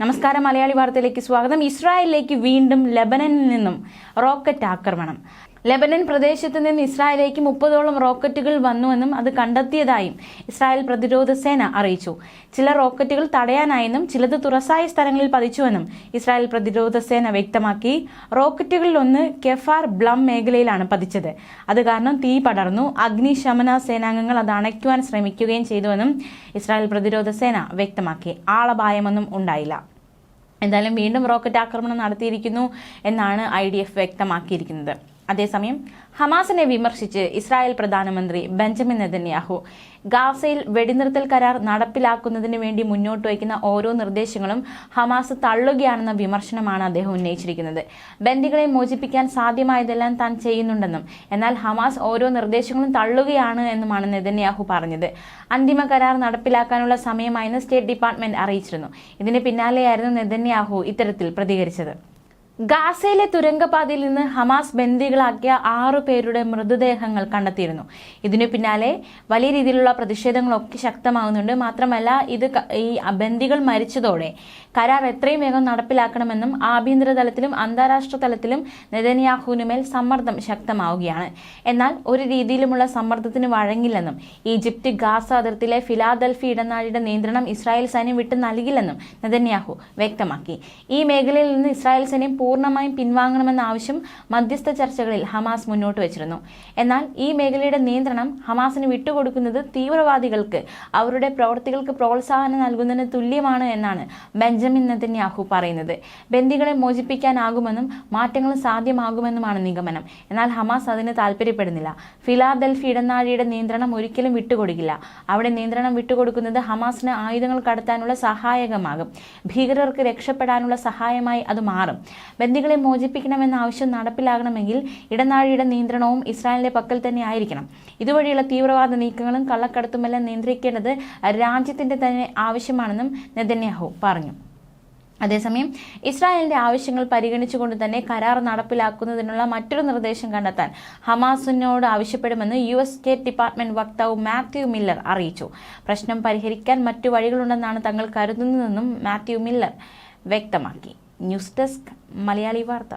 നമസ്കാരം, മലയാളി വാർത്തയിലേക്ക് സ്വാഗതം. ഇസ്രായേലിലേക്ക് വീണ്ടും ലെബനനിൽ നിന്നും റോക്കറ്റ് ആക്രമണം. ലെബനൻ പ്രദേശത്ത് നിന്ന് ഇസ്രായേലിലേക്ക് 30ഓളം റോക്കറ്റുകൾ വന്നുവെന്നും അത് കണ്ടെത്തിയതായും ഇസ്രായേൽ പ്രതിരോധ സേന അറിയിച്ചു. ചില റോക്കറ്റുകൾ തടയാനായെന്നും ചിലത് തുറസായ സ്ഥലങ്ങളിൽ പതിച്ചുവെന്നും ഇസ്രായേൽ പ്രതിരോധ സേന വ്യക്തമാക്കി. റോക്കറ്റുകളിൽ ഒന്ന് കെഫാർ ബ്ലം മേഖലയിലാണ് പതിച്ചത്. അത് കാരണം തീ പടർന്നു. അഗ്നിശമന സേനാംഗങ്ങൾ അത് അണയ്ക്കുവാൻ ശ്രമിക്കുകയും ചെയ്തുവെന്നും ഇസ്രായേൽ പ്രതിരോധ സേന വ്യക്തമാക്കി. ആളപായമൊന്നും ഉണ്ടായില്ല. എന്തായാലും വീണ്ടും റോക്കറ്റ് ആക്രമണം നടത്തിയിരിക്കുന്നു എന്നാണ് IDF വ്യക്തമാക്കിയിരിക്കുന്നത്. അതേസമയം ഹമാസിനെ വിമർശിച്ച് ഇസ്രായേൽ പ്രധാനമന്ത്രി ബെഞ്ചമിൻ നെതന്യാഹു ഗാസയിൽ വെടിനിർത്തൽ കരാർ നടപ്പിലാക്കുന്നതിന് വേണ്ടി മുന്നോട്ട് വയ്ക്കുന്ന ഓരോ നിർദ്ദേശങ്ങളും ഹമാസ് തള്ളുകയാണെന്ന വിമർശനമാണ് അദ്ദേഹം ഉന്നയിച്ചിരിക്കുന്നത്. ബന്ദികളെ മോചിപ്പിക്കാൻ സാധ്യമായതെല്ലാം താൻ ചെയ്യുന്നുണ്ടെന്നും എന്നാൽ ഹമാസ് ഓരോ നിർദ്ദേശങ്ങളും തള്ളുകയാണ് എന്നുമാണ് നെതന്യാഹു പറഞ്ഞത്. അന്തിമ കരാർ നടപ്പിലാക്കാനുള്ള സമയമായെന്ന് സ്റ്റേറ്റ് ഡിപ്പാർട്ട്മെന്റ് അറിയിച്ചിരുന്നു. ഇതിന് പിന്നാലെയായിരുന്നു നെതന്യാഹു ഇത്തരത്തിൽ പ്രതികരിച്ചത്. ഗാസയിലെ തുരങ്കപാതയിൽ നിന്ന് ഹമാസ് ബന്ദികളാക്കിയ 6 പേരുടെ മൃതദേഹങ്ങൾ കണ്ടെത്തിയിരുന്നു. ഇതിനു പിന്നാലെ വലിയ രീതിയിലുള്ള പ്രതിഷേധങ്ങളൊക്കെ ശക്തമാകുന്നുണ്ട്. മാത്രമല്ല, ഈ ബന്ദികൾ മരിച്ചതോടെ കരാർ എത്രയും വേഗം നടപ്പിലാക്കണമെന്നും ആഭ്യന്തര തലത്തിലും അന്താരാഷ്ട്ര തലത്തിലും നെതന്യാഹുവിനുമേൽ സമ്മർദ്ദം ശക്തമാവുകയാണ്. എന്നാൽ ഒരു രീതിയിലുമുള്ള സമ്മർദ്ദത്തിന് വഴങ്ങില്ലെന്നും ഈജിപ്ത് ഗാസ അതിർത്തിയിലെ ഫിലാദൽഫി ഇടനാഴിയുടെ നിയന്ത്രണം ഇസ്രായേൽ സൈന്യം വിട്ടു നൽകില്ലെന്നും നെതന്യാഹു വ്യക്തമാക്കി. ഈ മേഖലയിൽ നിന്ന് ഇസ്രായേൽ സൈന്യം പൂർണ്ണമായും പിൻവാങ്ങണമെന്ന ആവശ്യം മധ്യസ്ഥ ചർച്ചകളിൽ ഹമാസ് മുന്നോട്ട് വെച്ചിരുന്നു. എന്നാൽ ഈ മേഖലയുടെ നിയന്ത്രണം ഹമാസിന് വിട്ടുകൊടുക്കുന്നത് തീവ്രവാദികൾക്ക് അവരുടെ പ്രവൃത്തികൾക്ക് പ്രോത്സാഹനം നൽകുന്നതിന് തുല്യമാണ് എന്നാണ് ബെഞ്ചമിൻ നെതന്യാഹു പറയുന്നത്. ബന്ദികളെ മോചിപ്പിക്കാനാകുമെന്നും മാറ്റങ്ങൾ സാധ്യമാകുമെന്നുമാണ് നിഗമനം. എന്നാൽ ഹമാസ് അതിന് താല്പര്യപ്പെടുന്നില്ല. ഫിലാദൽഫി ഇടനാഴിയുടെ നിയന്ത്രണം ഒരിക്കലും വിട്ടുകൊടുക്കില്ല. അവിടെ നിയന്ത്രണം വിട്ടുകൊടുക്കുന്നത് ഹമാസിന് ആയുധങ്ങൾ കടത്താനുള്ള സഹായകമാകും. ഭീകരർക്ക് രക്ഷപ്പെടാനുള്ള സഹായമായി അത് മാറും. ബന്ദികളെ മോചിപ്പിക്കണമെന്ന ആവശ്യം നടപ്പിലാകണമെങ്കിൽ ഇടനാഴിയുടെ നിയന്ത്രണവും ഇസ്രായേലിന്റെ പക്കൽ തന്നെ ആയിരിക്കണം. ഇതുവഴിയുള്ള തീവ്രവാദ നീക്കങ്ങളും കള്ളക്കടത്തുമെല്ലാം നിയന്ത്രിക്കേണ്ടത് രാജ്യത്തിന്റെ തന്നെ ആവശ്യമാണെന്നും നെതന്യാഹു പറഞ്ഞു. അതേസമയം ഇസ്രായേലിന്റെ ആവശ്യങ്ങൾ പരിഗണിച്ചുകൊണ്ട് തന്നെ കരാർ നടപ്പിലാക്കുന്നതിനുള്ള മറ്റൊരു നിർദ്ദേശം കണ്ടെത്താൻ ഹമാസിനോട് ആവശ്യപ്പെടുമെന്ന് US സ്റ്റേറ്റ് ഡിപ്പാർട്ട്മെന്റ് വക്താവ് മാത്യു മില്ലർ അറിയിച്ചു. പ്രശ്നം പരിഹരിക്കാൻ മറ്റു വഴികളുണ്ടെന്നാണ് തങ്ങൾ കരുതുന്നതെന്നും മാത്യു മില്ലർ വ്യക്തമാക്കി. ന്യൂസ് ഡെസ്ക് മലയാളി വാർത്ത.